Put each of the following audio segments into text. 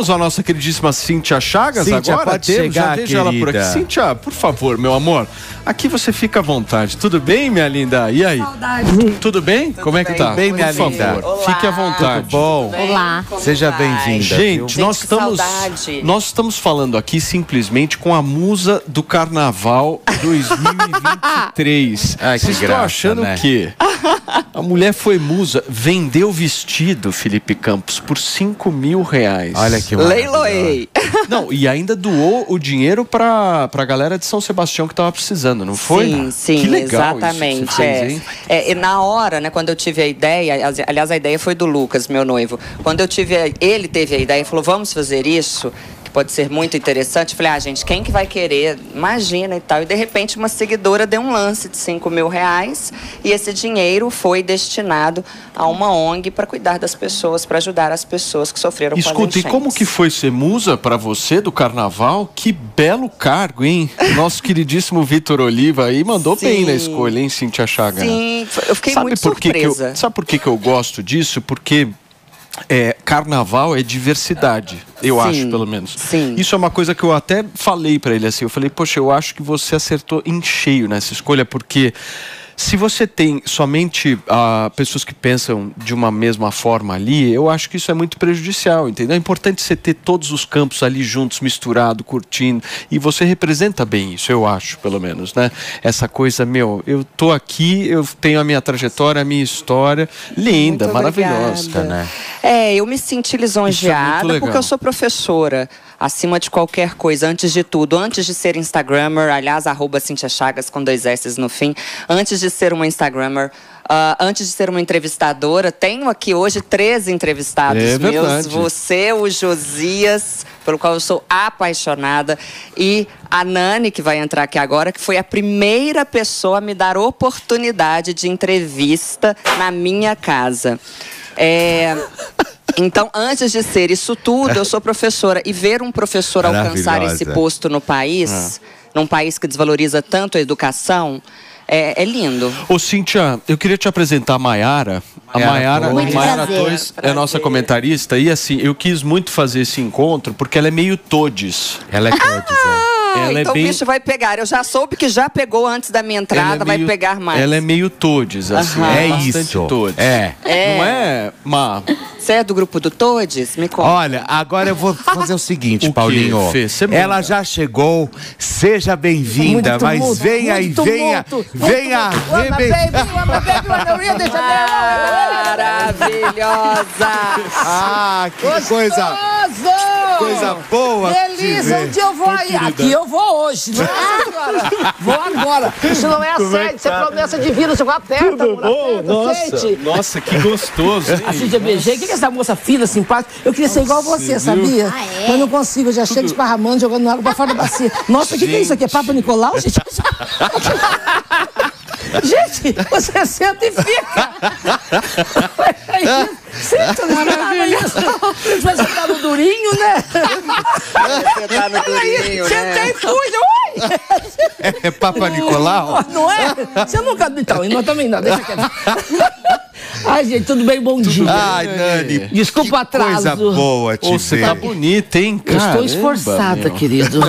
Temos a nossa queridíssima Cíntia Chagas. Cíntia, agora. Pode chegar, já vejo ela por aqui. Cíntia, por favor, meu amor, aqui você fica à vontade. Tudo bem, minha linda? E aí? Saudade. Tudo bem? Como é que tá? Tudo bem, minha linda? Favor, fique à vontade. Tudo bom? Olá. Seja bem-vinda. Gente, nós estamos falando aqui simplesmente com a musa do Carnaval 2023. Ai, que Vocês estão graça, achando né? o quê? A mulher foi musa, vendeu vestido, Felipe Campos, por R$5.000. Olha que Leiloei. Não, e ainda doou o dinheiro pra galera de São Sebastião que tava precisando, não foi? Sim, que legal exatamente. Isso que você fez, hein? E na hora, né, quando eu tive a ideia, aliás, a ideia foi do Lucas, meu noivo. Quando ele teve a ideia e falou, vamos fazer isso, que pode ser muito interessante. Eu falei, gente, quem que vai querer? Imagina e tal. E de repente uma seguidora deu um lance de R$5.000 e esse dinheiro foi destinado a uma ONG para cuidar das pessoas, para ajudar as pessoas que sofreram com as Escuta, e enchentes. como que foi ser musa pra você do Carnaval? Que belo cargo, hein? Nosso queridíssimo Vitor Oliva aí mandou bem na escolha, hein, Cíntia Chagas? Sim, eu fiquei muito surpresa. Sabe por que eu gosto disso? Porque Carnaval é diversidade, eu acho, pelo menos. Sim. Isso é uma coisa que eu até falei pra ele assim, eu falei, poxa, eu acho que você acertou em cheio nessa escolha, porque se você tem somente pessoas que pensam de uma mesma forma ali, eu acho que isso é muito prejudicial, entendeu? É importante você ter todos os campos ali juntos, misturado, curtindo, e você representa bem isso, eu acho, pelo menos, né? Essa coisa, eu tô aqui, eu tenho a minha trajetória, a minha história, linda, Muito maravilhosa, obrigada. né? Eu me senti lisonjeada porque eu sou professora. Acima de qualquer coisa, antes de tudo, antes de ser Instagrammer, aliás, @Cíntia Chagas com 2 S no fim, antes de ser uma Instagrammer, antes de ser uma entrevistadora, tenho aqui hoje 3 entrevistados meus. Verdade. Você, o Josias, pelo qual eu sou apaixonada, e a Nani, que vai entrar aqui agora, que foi a primeira pessoa a me dar oportunidade de entrevista na minha casa. Então, antes de ser isso tudo, eu sou professora. E ver um professor alcançar esse posto no país, num país que desvaloriza tanto a educação, é lindo. Ô, Cíntia, eu queria te apresentar a Maiara. A Maiara Tois é nossa comentarista. E assim, eu quis muito fazer esse encontro porque ela é meio todes. Ela é todes, Ela então é bem... o bicho vai pegar. Eu já soube que já pegou antes da minha entrada, vai pegar mais. Ela é meio todes, assim. É bastante isso. Todes. Não é, Má? Você é do grupo do Todes? Me conta. Olha, agora eu vou fazer o seguinte, Paulinho. Fê? Você Ela manda. já chegou, seja bem-vinda, Muito mas tumulto, venha e muito venha, tumulto, venha arrebentar. Maravilhosa! Ah, que coisa boa. Delícia, onde eu vou aí? Aqui eu vou hoje. Nossa senhora. Vou agora. Isso não é assédio, isso é promessa de vida. Você aperta, sente. Nossa, que gostoso, hein? Assim, já beijei. O que é essa moça fina, simpática? Eu queria ser igual a você, sabia? Mas não consigo, eu já chego esparramando, jogando água pra fora da bacia. Nossa, o que é isso aqui? É Papa Nicolau, gente? Gente, você senta e fica. Senta, não esperava isso. Você vai sentar no durinho, né? Sentar no durinho, Sentei e fui. Oi! É Papa Nicolau? Não é? Você nunca... Então, e nós também não, deixa quieto. Ai, gente, tudo bem? Bom dia. Ai, Nani. Desculpa o atraso. Coisa boa te Você ver. tá bonita, hein? Eu estou Caramba, esforçada, meu. querido.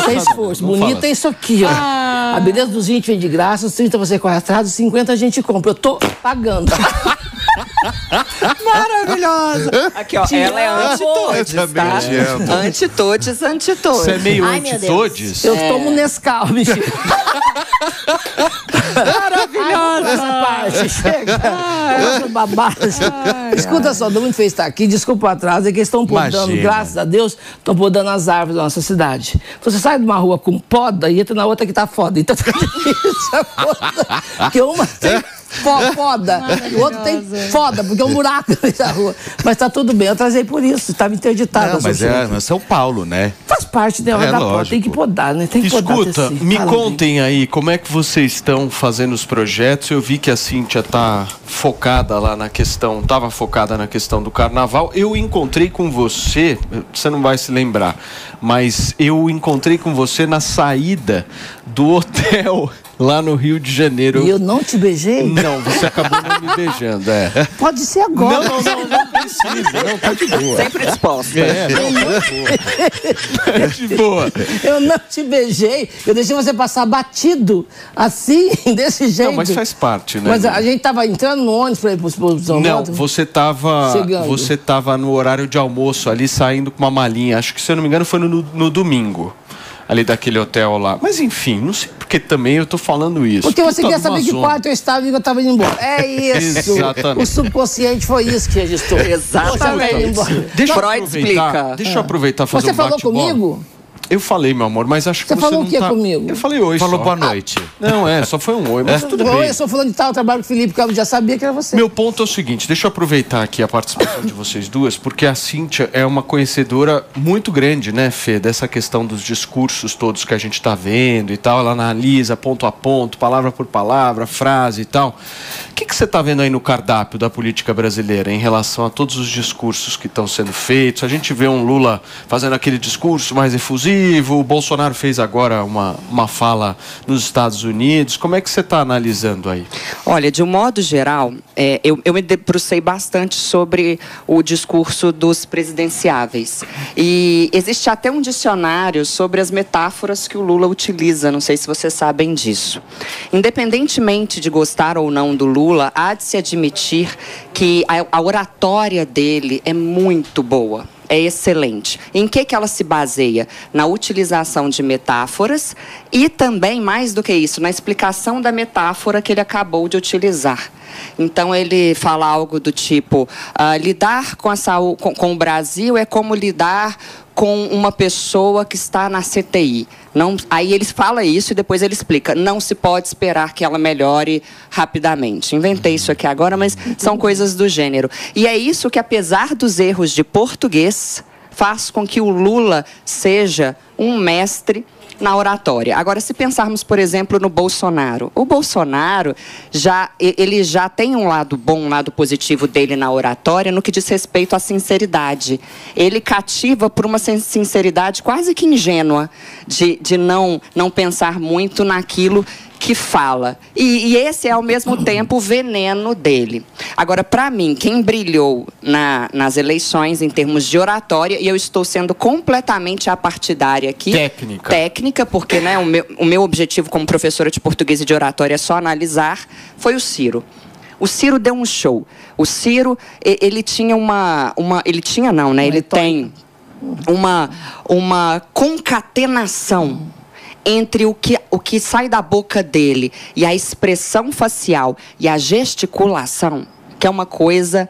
Sem esforço. não Bonita fala é isso aqui, ó. A beleza dos 20 vem de graça, os 30 você corre atrás, os 50 a gente compra. Eu tô pagando. Maravilhosa. Aqui, ó, ela é anti-todes, Eu também tá? te amo. Anti-todes, anti-todes. Você é meio Ai, meu anti-todes? Eu tomo Nescau, mentira. Maravilhosa essa parte. Chega. Nossa, babada. Escuta só, tô muito feliz de estar aqui. Desculpa o atraso, é que eles estão podando, Imagina. graças a Deus, estão podando as árvores da nossa cidade. Você sai de uma rua com poda e entra na outra que tá foda. Então tá difícil a coisa. Porque uma tem foda, e o outro tem foda, porque é um buraco na rua. Mas tá tudo bem, eu trazei por isso, estava interditado. Não, mas é São Paulo, né? Faz parte dela da poda, lógico. tem que podar, né? Tem que podar. Escuta, assim. me Fala, contem aí, como é que vocês estão fazendo os projetos? Eu vi que a Cíntia tá focada lá na questão, estava focada na questão do carnaval. Eu encontrei com você não vai se lembrar, mas eu encontrei com você na saída do hotel lá no Rio de Janeiro. E eu não te beijei? Não, você acabou não me beijando, Pode ser agora. Não precisa, não, tá de boa. Sempre disposta. Tá de boa. Eu não te beijei. Eu deixei você passar batido, assim, desse jeito. Não, mas faz parte, né? Mas a gente tava entrando no ônibus pra ir pro São Não, Paulo. você Chegando. tava no horário de almoço ali, saindo com uma malinha. Acho que, se eu não me engano, foi no domingo. Ali daquele hotel lá. Mas enfim, não sei porque também eu tô falando isso. Porque você Puta quer de saber uma que zona. quarto eu estava e eu estava indo embora. É isso. Exatamente. O subconsciente foi isso que registrou. Exatamente. Você estava indo embora. Deixa eu Freud aproveitar, explica. Deixa eu aproveitar e fazer Você um falou bate-bola. comigo? Eu falei, meu amor, mas acho que Você você falou não o que tá... comigo? Eu falei oi Falou só. boa noite. Não, só foi um oi, mas tudo Oi, bem. eu sou fulano de tal, eu trabalho com o Felipe, porque eu já sabia que era você. Meu ponto é o seguinte, deixa eu aproveitar aqui a participação de vocês duas, porque a Cíntia é uma conhecedora muito grande, né, Fê, dessa questão dos discursos todos que a gente está vendo e tal. Ela analisa ponto a ponto, palavra por palavra, frase e tal. O que você está vendo aí no cardápio da política brasileira em relação a todos os discursos que estão sendo feitos? A gente vê um Lula fazendo aquele discurso mais efusivo, o Bolsonaro fez agora uma fala nos Estados Unidos. Como é que você está analisando aí? Olha, de um modo geral, eu me debrucei bastante sobre o discurso dos presidenciáveis. E existe até um dicionário sobre as metáforas que o Lula utiliza, não sei se vocês sabem disso. Independentemente de gostar ou não do Lula, há de se admitir que a oratória dele é muito boa. É excelente. Em que ela se baseia? Na utilização de metáforas e também, mais do que isso, na explicação da metáfora que ele acabou de utilizar. Então, ele fala algo do tipo, lidar com o Brasil é como lidar com uma pessoa que está na CTI. Aí ele fala isso e depois ele explica. Não se pode esperar que ela melhore rapidamente. Inventei isso aqui agora, mas são coisas do gênero. E é isso que, apesar dos erros de português, faz com que o Lula seja um mestre na oratória. Agora, se pensarmos, por exemplo, no Bolsonaro. O Bolsonaro, ele já tem um lado bom, um lado positivo dele na oratória, no que diz respeito à sinceridade. Ele cativa por uma sinceridade quase que ingênua, de não pensar muito naquilo que fala. E esse é, ao mesmo tempo, o veneno dele. Agora, para mim, quem brilhou nas eleições em termos de oratória, e eu estou sendo completamente apartidária aqui. Técnica, porque né, o meu objetivo como professora de português e de oratória é só analisar, foi o Ciro. O Ciro deu um show. O Ciro, ele tinha ele tem uma concatenação entre o que sai da boca dele e a expressão facial e a gesticulação, que é uma coisa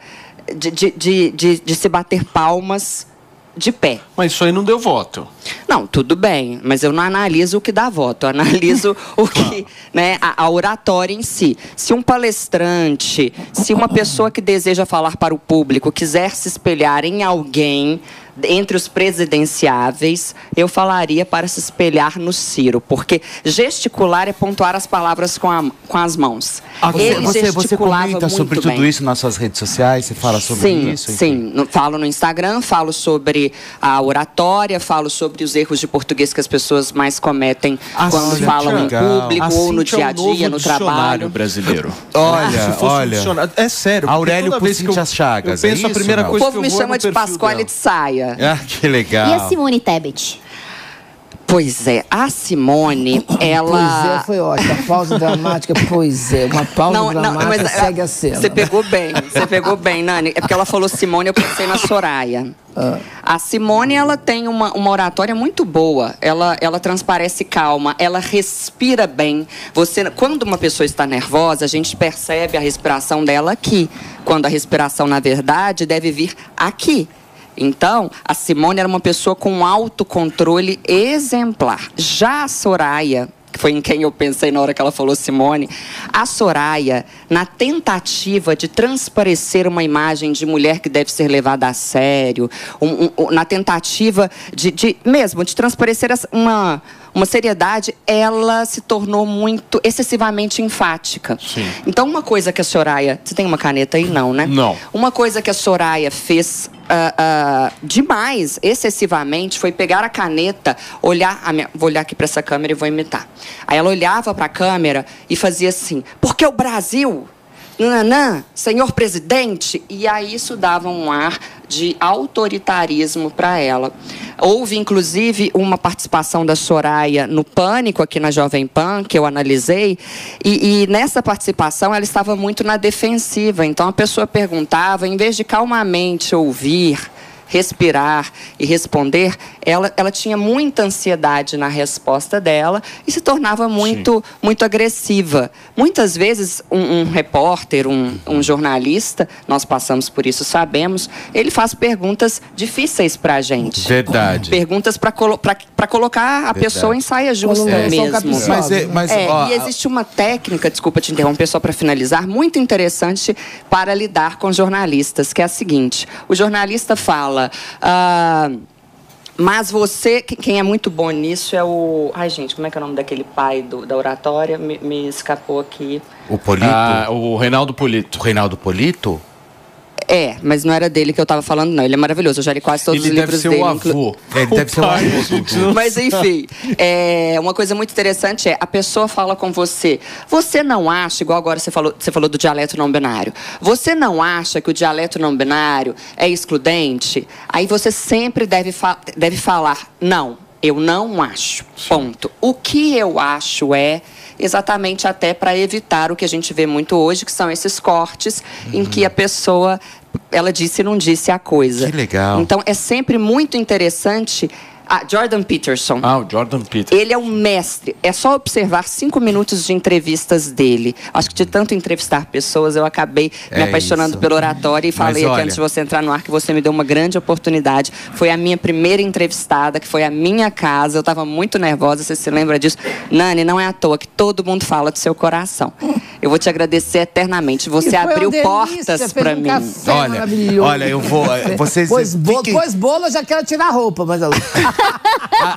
de se bater palmas de pé. Mas isso aí não deu voto. Não, tudo bem, mas eu não analiso o que dá voto, eu analiso o que, né, a oratória em si. Se um palestrante, se uma pessoa que deseja falar para o público quiser se espelhar em alguém entre os presidenciáveis, eu falaria para se espelhar no Ciro, porque gesticular é pontuar as palavras com as mãos. Você comenta sobre tudo isso nas suas redes sociais? Você fala sobre isso? Sim, falo no Instagram, falo sobre a oratória, falo sobre os erros de português que as pessoas mais cometem quando falam em público ou no dia a dia, no trabalho. Brasileiro. Olha. É sério. Aurélio por Cíntia Chagas. Eu penso a primeira coisa o povo me chama de Pasquale de saia. Ah, que legal. E a Simone Tebet? Pois é, a Simone, ela... Pois é, foi ótimo. A pausa dramática, pois é. Uma pausa dramática segue a cena. Você pegou bem, Nani. É porque ela falou Simone, eu pensei na Soraya. A Simone, ela tem uma oratória muito boa. Ela transparece calma, ela respira bem. Quando uma pessoa está nervosa, a gente percebe a respiração dela aqui. Quando a respiração, na verdade, deve vir aqui. Então, a Simone era uma pessoa com um autocontrole exemplar. Já a Soraya, que foi em quem eu pensei na hora que ela falou Simone, a Soraya, na tentativa de transparecer uma imagem de mulher que deve ser levada a sério, na tentativa de transparecer uma seriedade, ela se tornou muito, excessivamente enfática. Sim. Então, uma coisa que a Soraya... Você tem uma caneta aí? Não, né? Não. Uma coisa que a Soraya fez demais, excessivamente, foi pegar a caneta, olhar... vou olhar aqui para essa câmera e vou imitar. Aí ela olhava para a câmera e fazia assim, porque o Brasil... Nanã, senhor presidente, e aí isso dava um ar de autoritarismo para ela. Houve, inclusive, uma participação da Soraya no Pânico, aqui na Jovem Pan, que eu analisei, e nessa participação ela estava muito na defensiva. Então a pessoa perguntava, em vez de calmamente ouvir, respirar e responder, ela tinha muita ansiedade na resposta dela e se tornava muito agressiva. Muitas vezes, um repórter, um jornalista, nós passamos por isso, sabemos, ele faz perguntas difíceis para a gente. Verdade. Perguntas para colocar a pessoa em saia justa mesmo. E existe uma técnica, desculpa te interromper, só para finalizar, muito interessante para lidar com jornalistas, que é a seguinte: o jornalista fala, mas você... Quem é muito bom nisso é o... Ai, gente, como é que é o nome daquele pai da oratória? Me escapou aqui. O Polito? O Reinaldo Polito. O Reinaldo Polito? É, mas não era dele que eu estava falando, não. Ele é maravilhoso, eu já li quase todos os livros dele. Ele deve ser o avô. Ele deve ser o avô. Mas, enfim, uma coisa muito interessante é, a pessoa fala com você, você não acha, igual agora você falou do dialeto não binário, você não acha que o dialeto não binário é excludente? Aí você sempre deve falar, não, eu não acho, ponto. O que eu acho é... exatamente até para evitar o que a gente vê muito hoje, que são esses cortes em que a pessoa, ela disse e não disse a coisa. Que legal. Então, é sempre muito interessante... Jordan Peterson. O Jordan Peterson. Ele é um mestre. É só observar 5 minutos de entrevistas dele. Acho que de tanto entrevistar pessoas, eu acabei me apaixonando pela oratória e falei aqui antes de você entrar no ar que você me deu uma grande oportunidade. Foi a minha primeira entrevistada, que foi a minha casa. Eu estava muito nervosa, você se lembra disso? Nani, não é à toa que todo mundo fala do seu coração. Eu vou te agradecer eternamente. Você abriu portas para mim. Olha, eu vou... Vocês Pois bolo, eu já quero tirar a roupa, mas...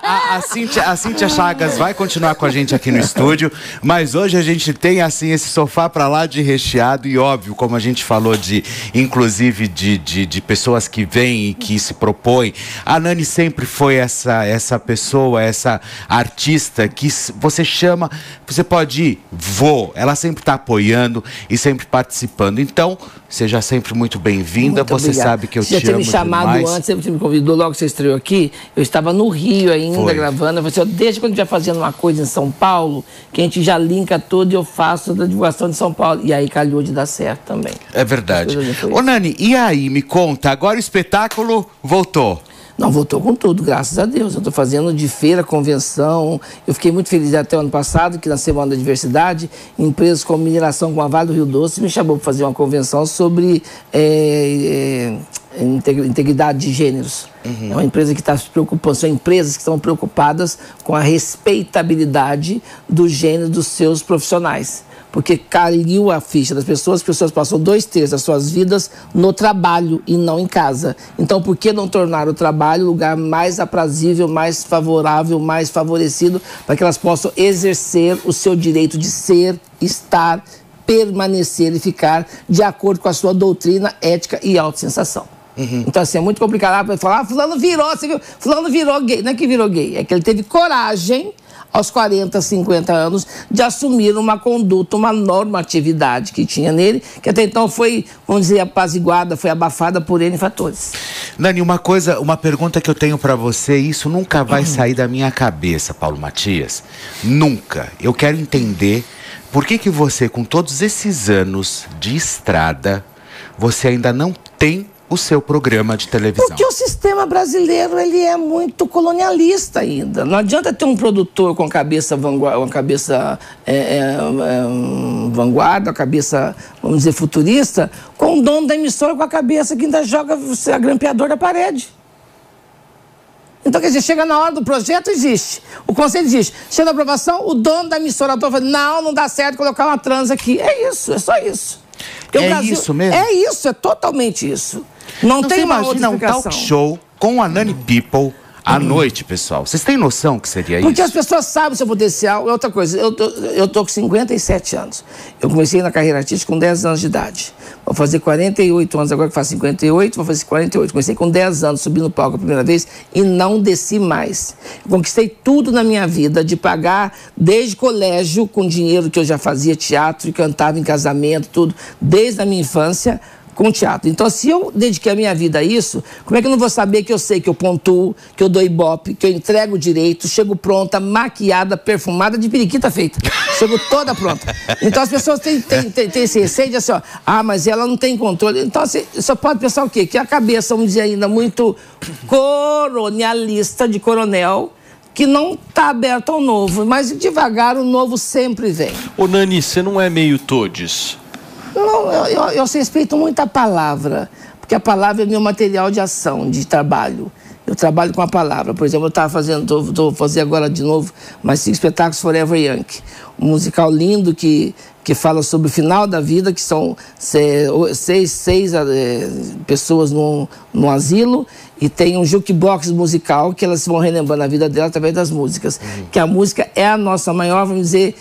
A Cíntia Chagas vai continuar com a gente aqui no estúdio, mas hoje a gente tem assim esse sofá pra lá de recheado e óbvio, como a gente falou inclusive de pessoas que vêm e que se propõem. A Nani sempre foi essa pessoa, essa artista que você chama, você pode ir, vou. Ela sempre tá apoiando e sempre participando. Então, seja sempre muito bem-vinda. Você sabe que eu te amo demais. Você tinha me chamado antes, você me convidou logo que você estreou aqui. Eu estava no Rio ainda gravando. Eu falei assim, deixa quando a gente vai fazendo uma coisa em São Paulo, que a gente já linka tudo e eu faço da divulgação de São Paulo. E aí calhou de dar certo também. É verdade. Ô Nani, e aí, me conta, agora o espetáculo voltou? Não, voltou com tudo, graças a Deus. Eu estou fazendo de feira, convenção. Eu fiquei muito feliz até o ano passado, que na Semana da Diversidade, empresas como mineração com a Vale do Rio Doce me chamou para fazer uma convenção sobre integridade de gêneros. É uma empresa que está se preocupando, são empresas que estão preocupadas com a respeitabilidade do gênero dos seus profissionais. Porque caiu a ficha das pessoas, as pessoas passam 2/3 das suas vidas no trabalho e não em casa. Então, por que não tornar o trabalho o lugar mais aprazível, mais favorável, mais favorecido, para que elas possam exercer o seu direito de ser, estar, permanecer e ficar de acordo com a sua doutrina, ética e autossensação. Então, assim, é muito complicado para falar, fulano virou, você viu? Fulano virou gay. Não é que virou gay, é que ele teve coragem, aos 40, 50 anos, de assumir uma conduta, uma normatividade que tinha nele, que até então foi, vamos dizer, apaziguada, foi abafada por N fatores. Nani, uma pergunta que eu tenho para você, isso nunca vai sair da minha cabeça, Paulo Matias. Nunca. Eu quero entender por que você, com todos esses anos de estrada, você ainda não tem o seu programa de televisão? Porque o sistema brasileiro, ele é muito colonialista ainda. Não adianta ter um produtor com a cabeça vanguarda, uma cabeça, vamos dizer, futurista, com o dono da emissora com a cabeça que ainda joga a grampeador da parede. Então, quer dizer, chega na hora do projeto, existe. O conselho existe. Chega na aprovação, o dono da emissora fala, não dá certo colocar uma trans aqui. É isso, é só isso. Porque isso mesmo? É isso, é totalmente isso. Não tem uma outra explicação. Um talk show com a Nani People, à noite, pessoal. Vocês têm noção que seria isso? Porque as pessoas sabem o seu potencial. É outra coisa, eu tô com 57 anos. Eu comecei na carreira artística com 10 anos de idade. Vou fazer 48 anos, agora que faço 58, vou fazer 48. Comecei com 10 anos, subi no palco a primeira vez e não desci mais. Eu conquistei tudo na minha vida, de pagar desde colégio, com dinheiro que eu já fazia teatro e cantava em casamento, tudo, desde a minha infância, com teatro. Então, se eu dediquei a minha vida a isso, como é que eu não vou saber que eu sei que eu pontuo, que eu dou ibope, que eu entrego direito, chego pronta, maquiada, perfumada, de periquita feita. Chego toda pronta. Então, as pessoas têm esse receio de assim, ó, mas ela não tem controle. Então, assim, só pode pensar o quê? Que a cabeça, vamos dizer, ainda muito colonialista, de coronel, que não está aberto ao novo. Mas, devagar, o novo sempre vem. Ô, Nani, você não é meio todes? Não, eu respeito muito a palavra, porque a palavra é meu material de ação, de trabalho. Eu trabalho com a palavra. Por exemplo, eu estava fazendo, estou fazendo agora de novo, mais 5 espetáculos Forever Young. Um musical lindo que fala sobre o final da vida, que são seis pessoas no asilo, e tem um jukebox musical que elas vão relembrando a vida dela através das músicas. Que a música é a nossa maior, vamos dizer,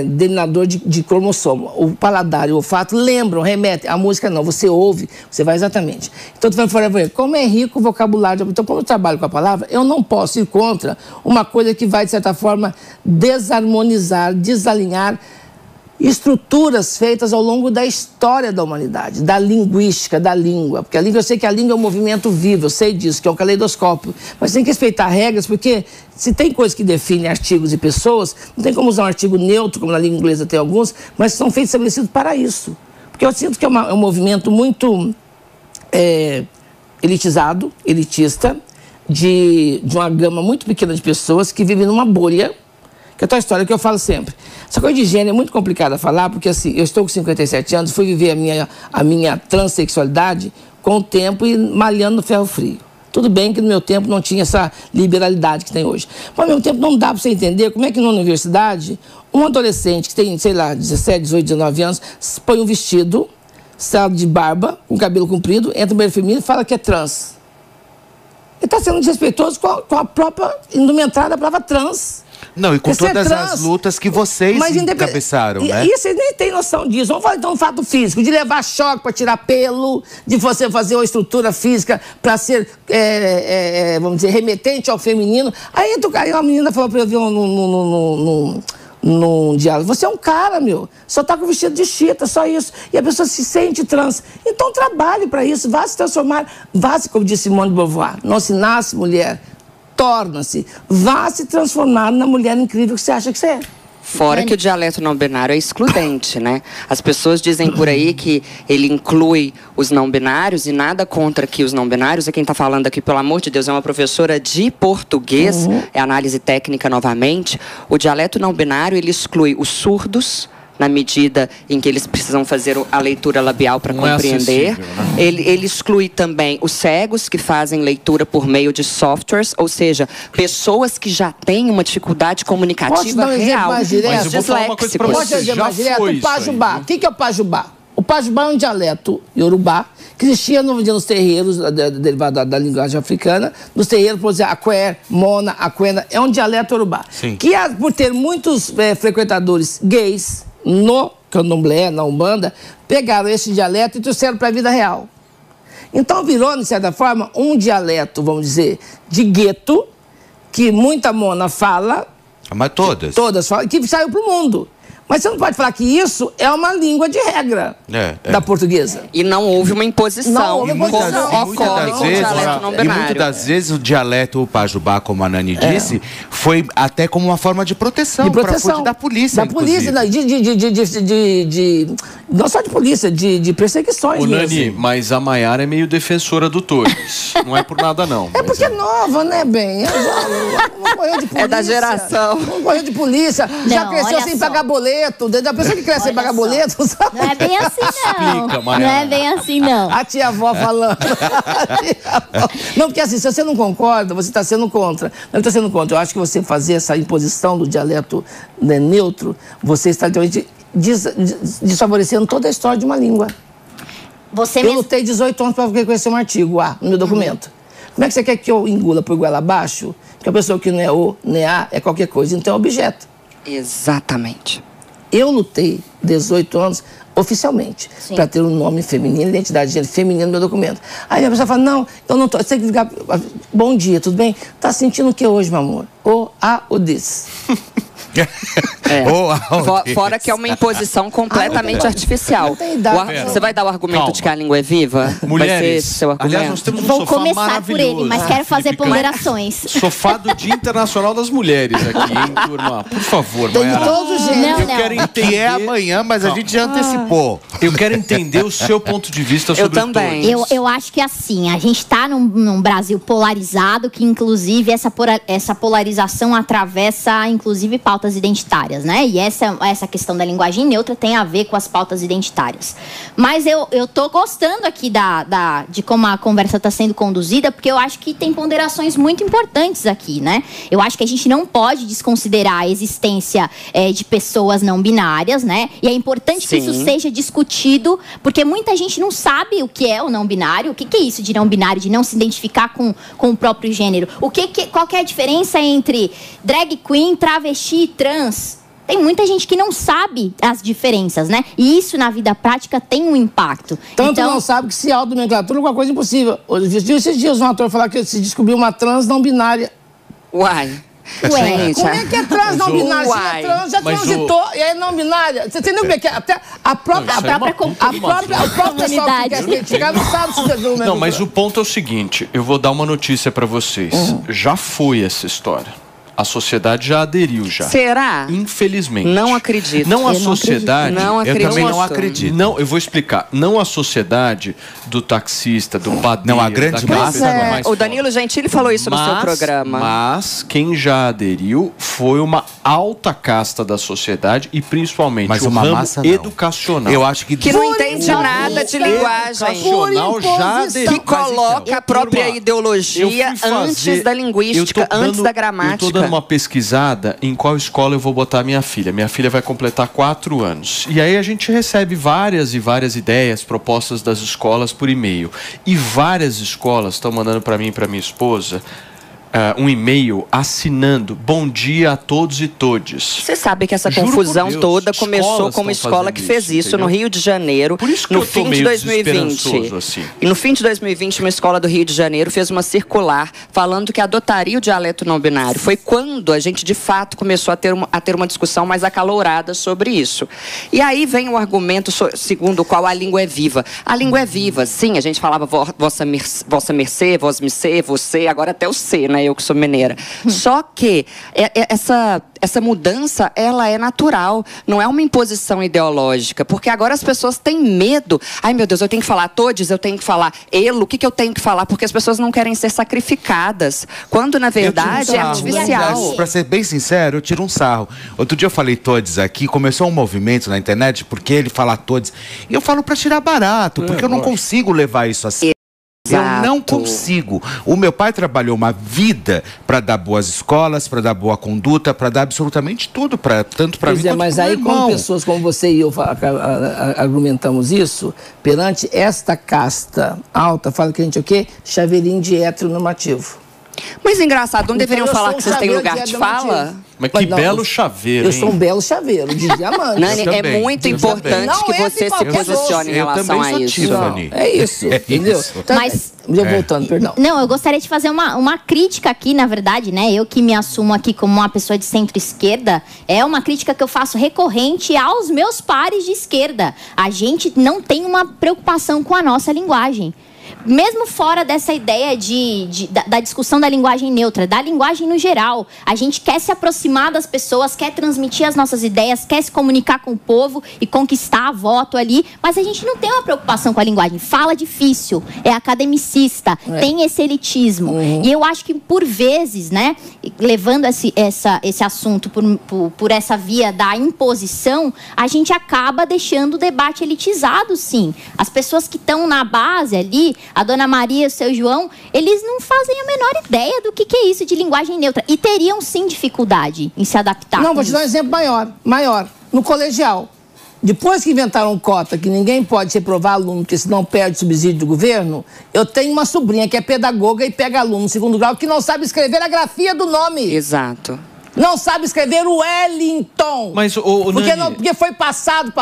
delineador de cromossomo. O paladar e o olfato lembram, remetem. A música não, você ouve, você vai exatamente. Então, tu vai falar, como é rico o vocabulário. Então, como eu trabalho com a palavra, eu não posso ir contra uma coisa que vai, de certa forma, desarmonizar, desalinhar estruturas feitas ao longo da história da humanidade, da linguística, da língua. Porque a língua, eu sei que a língua é um movimento vivo, eu sei disso, que é um caleidoscópio. Mas tem que respeitar regras, porque se tem coisas que definem artigos e pessoas, não tem como usar um artigo neutro, como na língua inglesa tem alguns, mas são feitos estabelecidos para isso. Porque eu sinto que é um movimento muito elitizado, elitista, de uma gama muito pequena de pessoas que vivem numa bolha, que é a tua história que eu falo sempre. Essa coisa de gênero é muito complicada a falar, porque assim, eu estou com 57 anos, fui viver a minha transexualidade com o tempo e malhando no ferro frio. Tudo bem que no meu tempo não tinha essa liberalidade que tem hoje. Mas ao mesmo tempo não dá para você entender como é que na universidade, um adolescente que tem, sei lá, 17, 18, 19 anos, põe um vestido, sai de barba, com cabelo comprido, entra no banheiro feminino e fala que é trans. Ele está sendo desrespeitoso com a própria indumentária da palavra trans. Não, e com todas as lutas que vocês encabeçaram, né? E vocês nem têm noção disso. Vamos falar então do fato físico, de levar choque para tirar pelo, de você fazer uma estrutura física para ser, vamos dizer, remetente ao feminino. Aí a menina falou para eu ver num diálogo, você é um cara, meu, só tá com vestido de chita, só isso. E a pessoa se sente trans. Então trabalhe para isso, vá se transformar, como disse Simone de Beauvoir, não se nasce mulher, torna-se, vá se transformar na mulher incrível que você acha que você é. Fora que o dialeto não binário é excludente, né? As pessoas dizem por aí que ele inclui os não binários e nada contra que os não binários. E quem está falando aqui, pelo amor de Deus, é uma professora de português, é análise técnica novamente. O dialeto não binário, ele exclui os surdos, na medida em que eles precisam fazer a leitura labial para compreender. Ele exclui também os cegos, que fazem leitura por meio de softwares, ou seja, pessoas que já têm uma dificuldade comunicativa real. Mas eu vou falar uma coisa para você. Posso dizer mais direto? O pajubá. O que é o pajubá? O pajubá é um dialeto iorubá que existia nos terreiros, derivado da linguagem africana, nos terreiros, por exemplo, Akwé, Mona, Akwena, é um dialeto iorubá. Que, por ter muitos frequentadores gays, no candomblé, na Umbanda, pegaram esse dialeto e trouxeram para a vida real. Então virou, de certa forma, um dialeto, vamos dizer, de gueto, que muita mona fala. Mas todas? Todas falam, que saiu para o mundo. Mas você não pode falar que isso é uma língua de regra da portuguesa. E não houve uma imposição. Não houve imposição. Como ocorre com o dialeto não binário. E muitas das vezes o dialeto, o pajubá, como a Nani disse, foi até como uma forma de proteção. Para fugir da polícia, da polícia, não só de polícia, de perseguições mesmo. Nani, mas a Maiara é meio defensora do Torres. Não é por nada, não. É porque é nova, né, bem? Não correu de polícia. É da geração. Não correu de polícia. Já cresceu sem pagar boleto. A pessoa que cresce sem pagar boleto, sabe? Não é bem assim, não. Explica, não é bem assim, não. A tia-avó falando. Não, porque assim, se você não concorda, você está sendo contra. Não está sendo contra. Eu acho que você fazer essa imposição do dialeto neutro, você está realmente desfavorecendo toda a história de uma língua. Eu lutei 18 anos para conhecer um artigo no meu documento. Como é que você quer que eu engula por goela abaixo? Que a pessoa que não é O, nem A, é qualquer coisa, então é objeto. Exatamente. Eu lutei 18 anos oficialmente para ter um nome feminino, identidade de gênero feminina no meu documento. Aí a pessoa fala, não, eu não tô, você tem que ficar, bom dia, tudo bem? Tá sentindo o que hoje, meu amor? O, A ou this? Fora que é uma imposição completamente artificial. Não tem idade. Você vai dar o argumento de que a língua é viva? Mulheres, vai ser esse seu argumento? aliás, nós temos um Vou sofá começar por ele, mas quero fazer Felipe ponderações. Sofá do Dia Internacional das Mulheres aqui, hein, turma? Por favor, Tem de Mayara. todos os gêneros. Eu quero entender... Que é amanhã, mas a gente já antecipou. Eu quero entender o seu ponto de vista sobre também. todos. Eu acho que assim, a gente está num Brasil polarizado, que inclusive essa polarização atravessa inclusive pautas identitárias, né? E essa questão da linguagem neutra tem a ver com as pautas identitárias. Mas eu tô gostando aqui de como a conversa está sendo conduzida, porque eu acho que tem ponderações muito importantes aqui, né? Eu acho que a gente não pode desconsiderar a existência de pessoas não binárias, né? E é importante que isso seja discutido, porque muita gente não sabe o que é o não binário, o que é isso de não binário, de não se identificar com o próprio gênero. Qual que é a diferença entre drag queen, travesti e trans? Tem muita gente que não sabe as diferenças, né? E isso na vida prática tem um impacto. Tanto não sabe que se autonomenclatura é uma coisa impossível. Esses dias um ator falar que se descobriu uma trans não binária. Uai. Ué, Como é que é trans não binária? Se é trans, já transitou e é não binária. Você entendeu bem que até a própria pessoa que quer se identificar não sabe se é Não, mas o ponto é o seguinte, eu vou dar uma notícia pra vocês. Já foi essa história. A sociedade já aderiu já. Será? Infelizmente. Não acredito. Não a sociedade. Não acredito. Eu também não acredito. Não, eu vou explicar. Não a sociedade do taxista, do padeiro. Não, a grande massa. O Danilo Gentili falou isso no seu programa. Mas quem já aderiu foi uma alta casta da sociedade e principalmente mas o uma ramo massa, não. educacional. Eu acho que não entende nada de linguagem. Educacional já aderiu. Que coloca a própria ideologia antes da linguística, antes da gramática. Eu tô dando uma pesquisada em qual escola eu vou botar minha filha. Minha filha vai completar 4 anos. E aí a gente recebe várias e várias ideias, propostas das escolas por e-mail. E várias escolas estão mandando para mim e para minha esposa um e-mail assinando bom dia a todos e todes. Você sabe que essa Juro confusão Deus, toda começou com uma estão escola que fez isso entendeu? no Rio de Janeiro, Por isso que no eu tô fim de meio 2020. desesperançoso, assim. E no fim de 2020, uma escola do Rio de Janeiro fez uma circular falando que adotaria o dialeto não binário. Foi quando a gente, de fato, começou a ter uma discussão mais acalorada sobre isso. E aí vem o argumento segundo o qual a língua é viva. A língua é viva, sim, a gente falava vossa mercê, vós me cê, você, agora até o C, né, eu que sou mineira. Só que essa mudança, ela é natural, não é uma imposição ideológica, porque agora as pessoas têm medo. Ai, meu Deus, eu tenho que falar todes, eu tenho que falar elo, o que eu tenho que falar? Porque as pessoas não querem ser sacrificadas, quando na verdade é artificial. Pra ser bem sincero, eu tiro um sarro. Outro dia eu falei todes aqui, começou um movimento na internet, porque ele fala todes, e eu falo pra tirar barato, porque eu não consigo levar isso assim. Eu não consigo. O meu pai trabalhou uma vida para dar boas escolas, para dar boa conduta, para dar absolutamente tudo, tanto para mim quanto mas pro aí, meu irmão. como pessoas como você e eu argumentamos isso, perante esta casta alta, fala que a gente é o quê? Chaveirinho de heteronormativo. Mas engraçado, não deveriam eu falar sou que vocês têm lugar de fala? Mas que belo chaveiro, Eu sou um belo chaveiro, de diamante. Nani, é muito importante que você se posicione em relação a isso. É isso, entendeu? Mas... Voltando, perdão. Não, eu gostaria de fazer uma crítica aqui, na verdade, né? Eu que me assumo aqui como uma pessoa de centro-esquerda, é uma crítica que eu faço recorrente aos meus pares de esquerda. A gente não tem uma preocupação com a nossa linguagem. Mesmo fora dessa ideia da discussão da linguagem neutra, da linguagem no geral, a gente quer se aproximar das pessoas, quer transmitir as nossas ideias, quer se comunicar com o povo e conquistar voto ali, mas a gente não tem uma preocupação com a linguagem. Fala difícil, é academicista, tem esse elitismo. E eu acho que, por vezes, né, levando esse assunto por essa via da imposição, a gente acaba deixando o debate elitizado, sim. As pessoas que estão na base ali, a Dona Maria e o seu João, eles não fazem a menor ideia do que é isso de linguagem neutra. E teriam, sim, dificuldade em se adaptar. Não, vou te dar um exemplo maior. No colegial. Depois que inventaram cota, que ninguém pode reprovar aluno, porque senão perde subsídio do governo, eu tenho uma sobrinha que é pedagoga e pega aluno no segundo grau que não sabe escrever a grafia do nome. Exato. Não sabe escrever o Wellington. Mas, porque foi passado,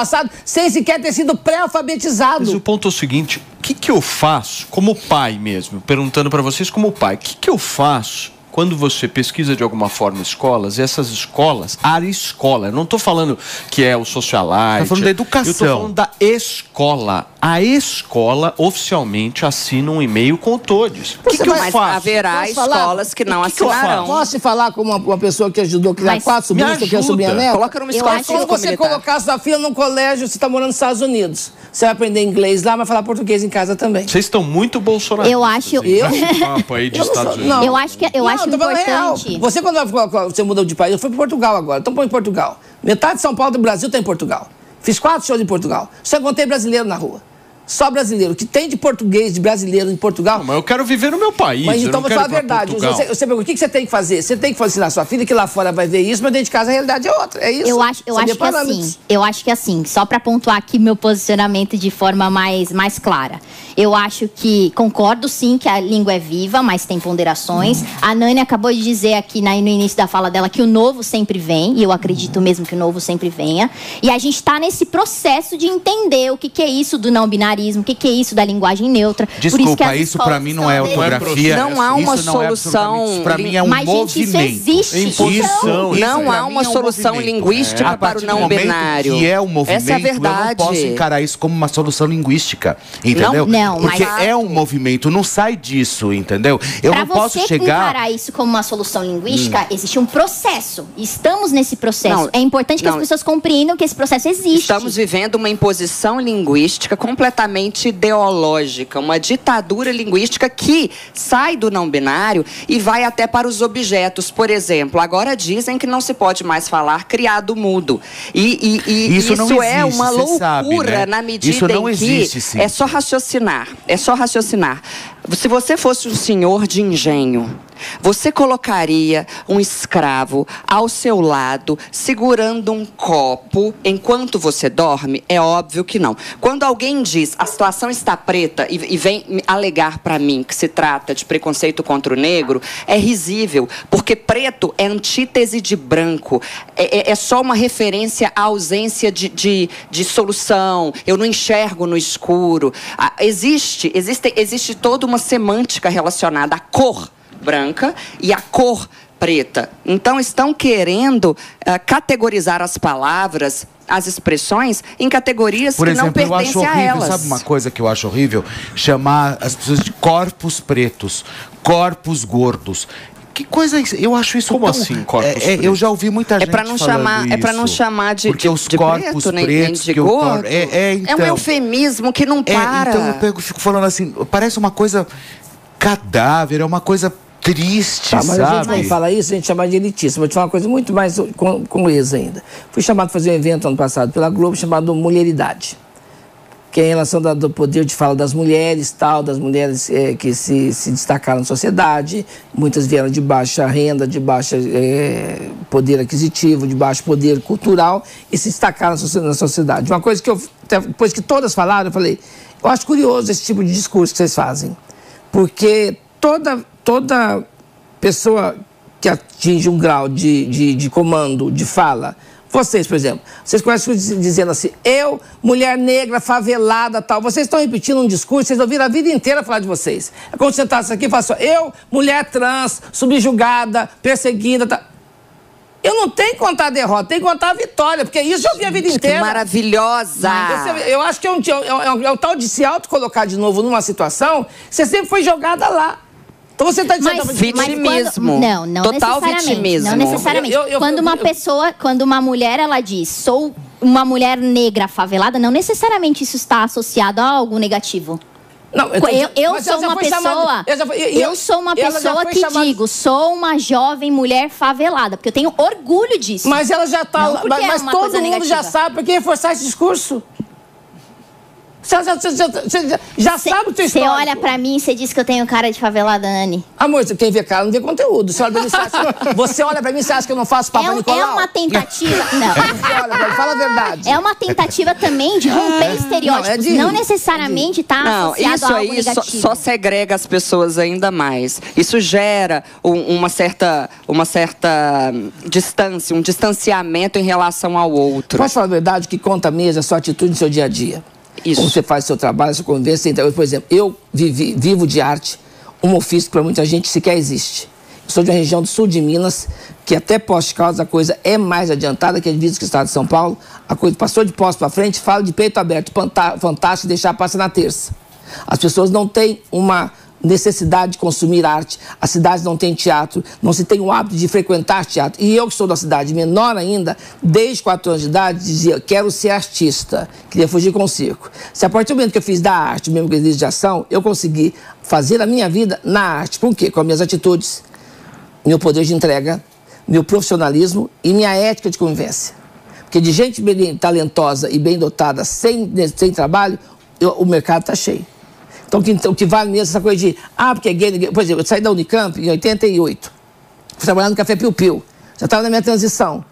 sem sequer ter sido pré-alfabetizado. Mas o ponto é o seguinte, o que eu faço, como pai mesmo, perguntando para vocês como pai, o que eu faço quando você pesquisa de alguma forma escolas, e essas escolas, área escola, eu não estou falando que é o socialite. Estou falando da educação. Eu estou falando da escola. A escola oficialmente assina um e-mail com todos. O que eu faço? Haverá escolas que não assinarão. Posso te falar como uma pessoa que ajudou a criar 4 sobrinhos, que é sobrinha neta? Coloca numa escola Quando você colocar sua filha num colégio, você está morando nos Estados Unidos. Você vai aprender inglês lá, vai falar português em casa também. Vocês estão muito bolsonaristas. Eu acho... Esse papo aí de Estados Unidos. Eu acho importante. Você, quando você mudou de país, eu fui para Portugal agora. Então põe em Portugal. Metade de São Paulo do Brasil está em Portugal. Fiz 4 shows em Portugal. Só encontrei brasileiro na rua. Só brasileiro. O que tem de português, de brasileiro em Portugal... Não, mas eu quero viver no meu país. Mas então vou falar a verdade. Você pergunta, o que você tem que fazer? Você tem que ensinar sua filha que lá fora vai ver isso, mas dentro de casa a realidade é outra. É isso. Eu acho que assim, só para pontuar aqui meu posicionamento de forma mais clara. Eu acho que, concordo sim que a língua é viva, mas tem ponderações. A Nani acabou de dizer aqui no início da fala dela que o novo sempre vem, e eu acredito mesmo que o novo sempre venha. E a gente está nesse processo de entender o que é isso do não binarismo, o que é isso da linguagem neutra. Desculpa, isso para mim não é ortografia. Não há uma solução. Isso para mim é um movimento. Isso existe. Não há uma solução linguística para o não binário. Que é um movimento, essa é a verdade. Eu não posso encarar isso como uma solução linguística, entendeu? Não, porque é um movimento, não sai disso, entendeu? Eu não posso chegar... Para você encarar isso como uma solução linguística, existe um processo. Estamos nesse processo. É importante que as pessoas compreendam que esse processo existe. Estamos vivendo uma imposição linguística completamente ideológica, uma ditadura linguística que sai do não binário e vai até para os objetos. Por exemplo, agora dizem que não se pode mais falar criado mudo. E isso é uma loucura, sabe, né? Na medida isso não em que existe, sim. É só raciocinar. Se você fosse um senhor de engenho, você colocaria um escravo ao seu lado, segurando um copo, enquanto você dorme? É óbvio que não. Quando alguém diz, a situação está preta, e vem alegar para mim que se trata de preconceito contra o negro, é risível, porque preto é antítese de branco. É só uma referência à ausência de solução. Eu não enxergo no escuro. Existe toda uma semântica relacionada à cor branca e à cor preta. Então, estão querendo categorizar as palavras, as expressões, em categorias que não pertencem a elas. Sabe uma coisa que eu acho horrível? Chamar as pessoas de corpos pretos, corpos gordos. Que coisa é isso? Eu acho isso como assim, corpos pretos? Eu já ouvi muita gente falando isso. É para não chamar de porque os corpos preto, pretos, nem de gordo. Então, é um eufemismo que não para. Então eu fico falando assim, parece uma coisa cadáver, é uma coisa triste, mas sabe? A gente não fala isso, a gente chama de elitista. Vou te falar uma coisa muito mais com eles ainda. Fui chamado a fazer um evento ano passado pela Globo chamado Mulheridade, que é em relação do poder de fala das mulheres, das mulheres que se destacaram na sociedade. Muitas vieram de baixa renda, de baixo poder aquisitivo, de baixo poder cultural e se destacaram na sociedade. Uma coisa que depois que todas falaram, eu falei, eu acho curioso esse tipo de discurso que vocês fazem, porque toda pessoa que atinge um grau de comando, de fala... Vocês, por exemplo, vocês começam dizendo assim, eu, mulher negra, favelada, tal. Vocês estão repetindo um discurso, vocês ouviram a vida inteira falar de vocês. É como se sentasse aqui e falasse assim, eu, mulher trans, subjugada, perseguida, tal. Eu não tenho que contar a derrota, tenho que contar a vitória, porque isso eu ouvi a vida inteira. Que maravilhosa! Eu acho que é um tal de se autocolocar de novo numa situação, você sempre foi jogada lá. Então você está dizendo... Vitimismo. Não Total necessariamente. vitimismo. Não necessariamente. Quando uma mulher, ela diz, sou uma mulher negra favelada, não necessariamente isso está associado a algo negativo. Não, eu sou uma pessoa que digo, sou uma jovem mulher favelada, porque eu tenho orgulho disso. Mas ela já está... Mas todo mundo já sabe, por que reforçar esse discurso? Você já sabe o seu Você histórico. olha pra mim e você diz que eu tenho cara de favelada, Anne. Amor, quem vê cara não vê conteúdo. Você olha pra mim e você acha que eu não faço Papa Nicolau? É uma tentativa... Não. Você olha pra mim, fala a verdade. É uma tentativa também de romper estereótipos. Não necessariamente tá associado isso a algo aí negativo. só segrega as pessoas ainda mais. Isso gera uma certa distância, um distanciamento em relação ao outro. Posso falar a verdade? Que conta mesmo a sua atitude no seu dia a dia. Isso. Como você faz o seu trabalho, a sua convivência. Por exemplo, eu vivo de arte, um ofício que para muita gente sequer existe. Eu sou de uma região do sul de Minas, que até pós-causa a coisa é mais adiantada que a divisa que o estado de São Paulo. A coisa passou de pós para frente, fala de peito aberto, fantástico, deixar passar na terça. As pessoas não têm uma necessidade de consumir arte, as cidades não têm teatro, não se tem o hábito de frequentar teatro. E eu, que sou da cidade menor ainda, desde 4 anos de idade, dizia, quero ser artista, queria fugir com o circo. Se a partir do momento que eu fiz da arte, mesmo que de ação, eu consegui fazer a minha vida na arte. Por quê? Com as minhas atitudes, meu poder de entrega, meu profissionalismo e minha ética de convivência. Porque de gente bem talentosa e bem dotada, sem trabalho, o mercado está cheio. Então, o que vale mesmo essa coisa de... porque é gay... Por exemplo, eu saí da Unicamp em 88. Fui trabalhar no Café Piu Piu. Já estava na minha transição.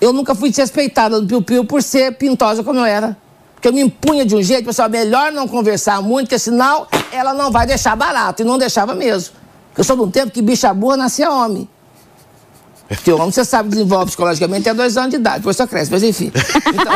Eu nunca fui desrespeitada no Piu Piu por ser pintosa como eu era. Porque eu me impunha de um jeito, pessoal, melhor não conversar muito, porque senão ela não vai deixar barato. E não deixava mesmo. Eu sou de um tempo que bicha burra nascia homem. Porque o homem, você sabe, desenvolve psicologicamente até 2 anos de idade, depois só cresce, mas enfim. Então,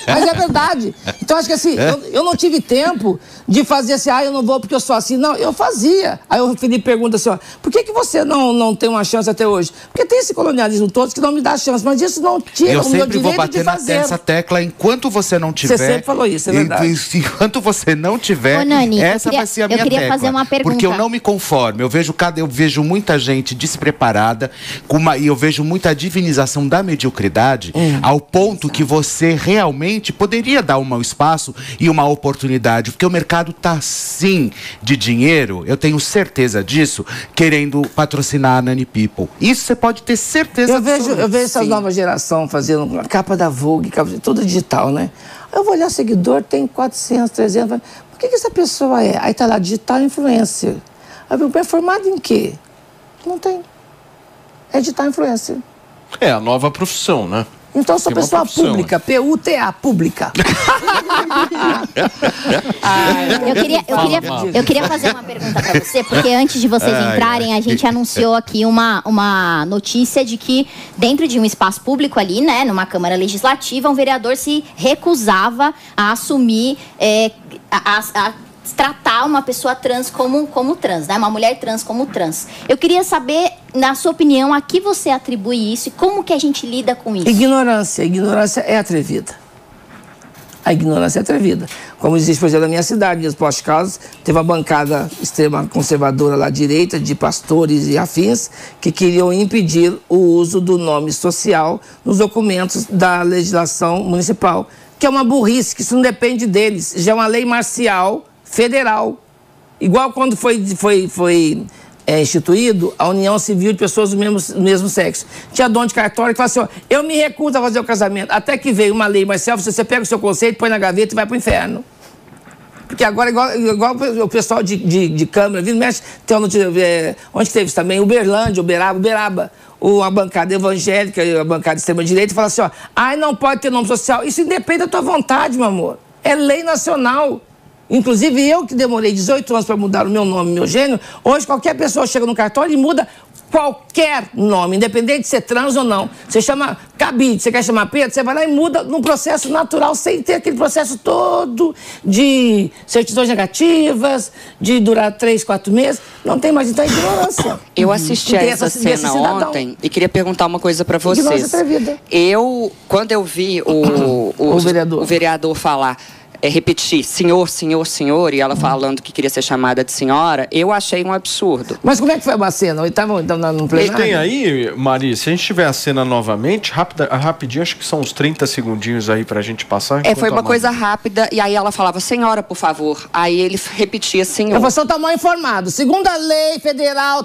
mas é verdade. Então, acho que assim, eu não tive tempo de fazer assim, eu não vou porque eu sou assim. Não, eu fazia. Aí o Felipe pergunta assim, por que você não tem uma chance até hoje? Porque tem esse colonialismo todo que não me dá chance, mas isso não tira o meu direito de fazer. Eu sempre vou bater nessa tecla, enquanto você não tiver... Você sempre falou isso, é verdade. Enquanto você não tiver, Nani, essa vai ser a minha tecla. Eu queria fazer uma pergunta. Porque eu não me conformo. Eu vejo muita gente despreparada, e eu vejo muita divinização da mediocridade, ao ponto que você realmente poderia dar um espaço e uma oportunidade, porque o mercado está, sim, de dinheiro, eu tenho certeza disso, querendo patrocinar a Nani People. Isso você pode ter certeza. Eu vejo essa nova geração fazendo a capa da Vogue, tudo digital, né? Eu vou olhar seguidor, tem 400, 300, por que essa pessoa é? Aí tá lá, digital influencer. Aí eu, é formado em quê? Não tem. É digital influencer. É a nova profissão, né? Então eu sou pessoa pública, P-U-T-A, pública. Eu queria fazer uma pergunta para você, porque antes de vocês entrarem, a gente anunciou aqui uma notícia de que dentro de um espaço público ali, né, numa Câmara Legislativa, um vereador se recusava a assumir, tratar uma pessoa trans como trans, né? Uma mulher trans como trans. Eu queria saber, na sua opinião, a que você atribui isso e como que a gente lida com isso? Ignorância. A ignorância é atrevida. A ignorância é atrevida. Como existe, por exemplo, na minha cidade, nos pós-causas, teve uma bancada extrema conservadora lá à direita, de pastores e afins, que queriam impedir o uso do nome social nos documentos da legislação municipal, que é uma burrice, que isso não depende deles. Já é uma lei marcial federal. Igual quando foi instituído a união civil de pessoas do mesmo sexo. Tinha dono de cartório que falava assim, eu me recuso a fazer o casamento. Até que veio uma lei marcial, você pega o seu conceito, põe na gaveta e vai pro inferno. Porque agora, igual o pessoal de Câmara, mexe, tem uma notícia, onde teve isso também? Uberlândia, Uberaba. A bancada evangélica, a bancada de extrema-direita, fala assim, não pode ter nome social. Isso independe da tua vontade, meu amor. É lei nacional. Inclusive, eu que demorei 18 anos para mudar o meu nome, meu gênero, hoje qualquer pessoa chega no cartório e muda qualquer nome, independente de ser trans ou não. Você chama Cabide, você quer chamar Pedro, você vai lá e muda num processo natural, sem ter aquele processo todo de certidões negativas, de durar 3, 4 meses. Não tem mais, então é ignorância. Eu assisti a essa cena ontem e queria perguntar uma coisa para vocês. Ignorância atrevida. Quando eu vi o vereador falar... repetir senhor, senhor, senhor, e ela falando que queria ser chamada de senhora, eu achei um absurdo. Mas como é que foi a cena? Estavam no plenário? Tem aí, Mari, se a gente tiver a cena novamente, rapidinho, acho que são uns 30 segundinhos aí pra gente passar. Foi uma coisa rápida, e aí ela falava, senhora, por favor. Aí ele repetia, senhor. A pessoa tá mal informado. Segundo a lei federal,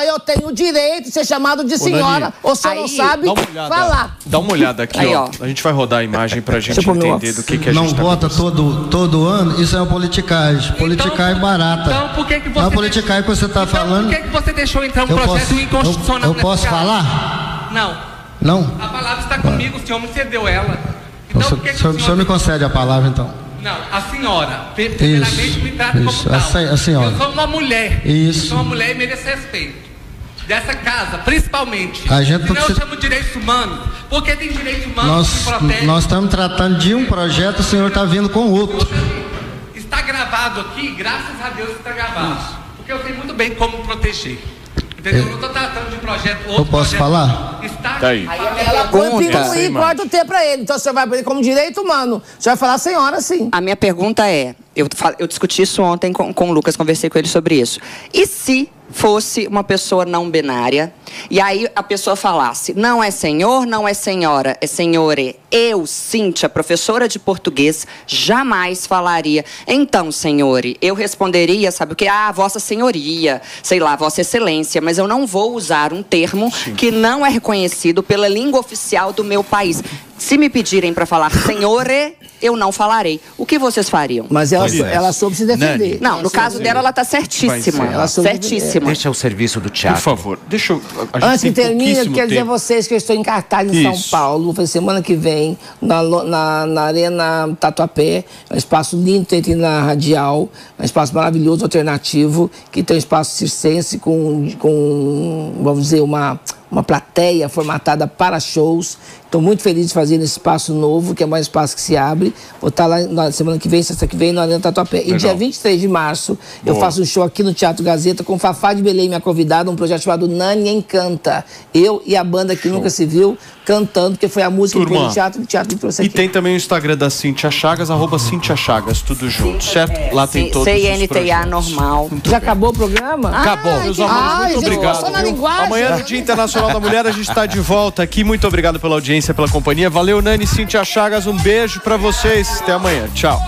eu tenho o direito de ser chamado de senhora. Nani, ou você não sabe falar. Dá uma olhada aqui, aí, ó. A gente vai rodar a imagem pra gente entender do que a gente tá vota todo ano, isso é uma politicagem. Politicagem barata. Então por que você... É uma politicagem que você está falando. Por que você deixou entrar um projeto inconstitucional? Eu posso falar? Não. Não? A palavra está comigo, o senhor me cedeu ela. Então por que o senhor me concede a palavra, então? Não, a senhora. Primeiramente me trata como tal. A senhora. Eu sou uma mulher. Isso. Eu sou uma mulher e mereço respeito. Dessa casa, principalmente. A gente eu chamo de direitos humanos, porque tem direitos humanos que protegem. Nós estamos tratando de um projeto, o senhor está vindo com outro. Está gravado aqui, graças a Deus está gravado. Porque eu sei muito bem como proteger. Entendeu? Eu não estou tratando de projeto. Eu posso falar? Está tá aí. Ela continua e corta o T para ele. Então, o senhor vai aprender como direito humano. O senhor vai falar senhora, sim. A minha pergunta é, eu discuti isso ontem com o Lucas, conversei com ele sobre isso. E se fosse uma pessoa não binária, e aí a pessoa falasse, não é senhor, não é senhora, é senhore. Eu, Cíntia, professora de português, jamais falaria, então, senhore, eu responderia, sabe o que? Ah, vossa senhoria, sei lá, vossa excelência, mas eu não vou usar um termo que não é reconhecido pela língua oficial do meu país. Se me pedirem para falar senhore, eu não falarei. O que vocês fariam? Mas ela soube se defender. Não, no caso dela, ela está certíssima. Ela soube certíssima. Deixa o serviço do teatro. Por favor, deixa eu... Antes que termine, eu quero dizer a vocês que eu estou em cartaz em São Paulo. Vou fazer semana que vem, na Arena Tatuapé. É um espaço lindo, tem na Radial. É um espaço maravilhoso, alternativo, que tem um espaço circense com vamos dizer, uma plateia formatada para shows. Estou muito feliz de fazer nesse espaço novo, que é mais espaço que se abre. Vou estar lá na semana que vem, sexta que vem, no Arena Tatuapé. E dia 23 de março, eu faço um show aqui no Teatro Gazeta com Fafá de Belém, minha convidada, um projeto chamado Nani Encanta. Eu e a banda que nunca se viu cantando, porque foi a música que foi no teatro, o teatro me trouxe aqui. E tem também o Instagram da Cíntia Chagas, @CínthiaChagas, tudo junto, certo? Lá tem todos os CNTA normal. Já acabou o programa? Acabou. Meus amores, muito obrigado. Na linguagem. Amanhã, no Dia Internacional da Mulher, a gente está de volta aqui. Muito obrigado pela audiência, pela companhia. Valeu, Nani, Cíntia Chagas. Um beijo para vocês. Até amanhã. Tchau.